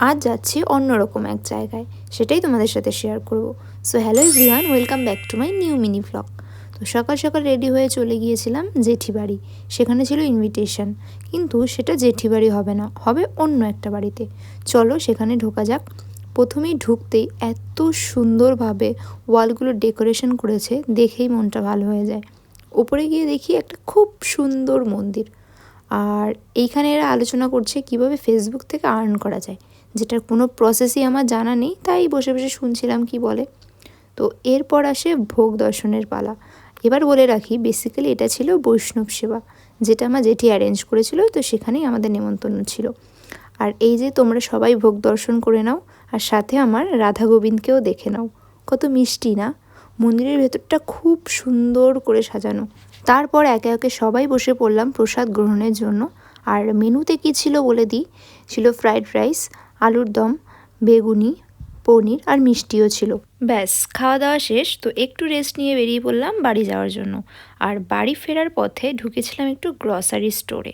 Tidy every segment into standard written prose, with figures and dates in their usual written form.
আজ যাচ্ছি অন্যরকম এক জায়গায়, সেটাই তোমাদের সাথে শেয়ার করব। So hello everyone, welcome back to my new mini vlog. তো সকাল সকাল রেডি হয়ে চলে গিয়েছিলাম জেঠি বাড়ি। সেখানে ছিল ইনভিটেশন, কিন্তু সেটা জেঠি বাড়ি হবে না, হবে অন্য একটা বাড়িতে। চলো সেখানে ঢোকা যাক। প্রথমেই ঢুকতেই এত সুন্দরভাবে ওয়ালগুলো ডেকোরেশন করেছে, দেখেই মনটা ভালো হয়ে যায়। ওপরে গিয়ে দেখি একটা খুব সুন্দর মন্দির, আর এইখানে এরা আলোচনা করছে কিভাবে ফেসবুক থেকে আর্ন করা যায়, যেটার কোনো প্রসেসই আমার জানা নেই, তাই বসে বসে শুনছিলাম কি বলে। তো এরপর আসে ভোগ দর্শনের পালা। এবার বলে রাখি, বেসিক্যালি এটা ছিল বৈষ্ণব সেবা, যেটা আমার জেঠি অ্যারেঞ্জ করেছিল, তো সেখানেই আমাদের নেমন্তন্ন ছিল। আর এই যে তোমরা সবাই ভোগ দর্শন করে নাও, আর সাথে আমার রাধা গোবিন্দকেও দেখে নাও। কত মিষ্টি না? মন্দিরের ভেতরটা খুব সুন্দর করে সাজানো। তারপর একে একে সবাই বসে পড়লাম প্রসাদ গ্রহণের জন্য। আর মেনুতে কী ছিল বলে দিই, ছিল ফ্রাইড রাইস, আলুর দম, বেগুনি, পনির আর মিষ্টিও ছিল। ব্যাস খাওয়া দাওয়া শেষ, তো একটু রেস্ট নিয়ে বেরিয়ে পড়লাম বাড়ি যাওয়ার জন্য। আর বাড়ি ফেরার পথে ঢুকেছিলাম একটু গ্রসারি স্টোরে।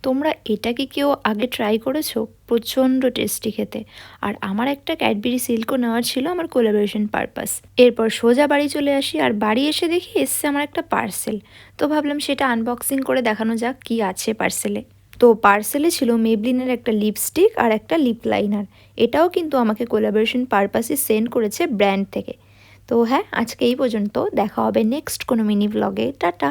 তোমরা এটা কি কেউ আগে ট্রাই করেছো? প্রচণ্ড টেস্টি খেতে। আর আমার একটা ক্যাডবেরি সিল্কও নেওয়ার ছিল আমার কোলাবোরেশন পারপাস। এরপর সোজা বাড়ি চলে আসি, আর বাড়ি এসে দেখি এসছে আমার একটা পার্সেল। তো ভাবলাম সেটা আনবক্সিং করে দেখানো যাক কি আছে পার্সেলে। তো পার্সেলে ছিল মেবলিনের একটা লিপস্টিক আর একটা লিপ লাইনার। এটাও কিন্তু আমাকে কোলাবোরেশন পারপাসে সেন্ড করেছে ব্র্যান্ড থেকে। তো হ্যাঁ, আজকে এই পর্যন্ত, দেখা হবে নেক্সট কোনো মিনি ব্লগে। টাটা।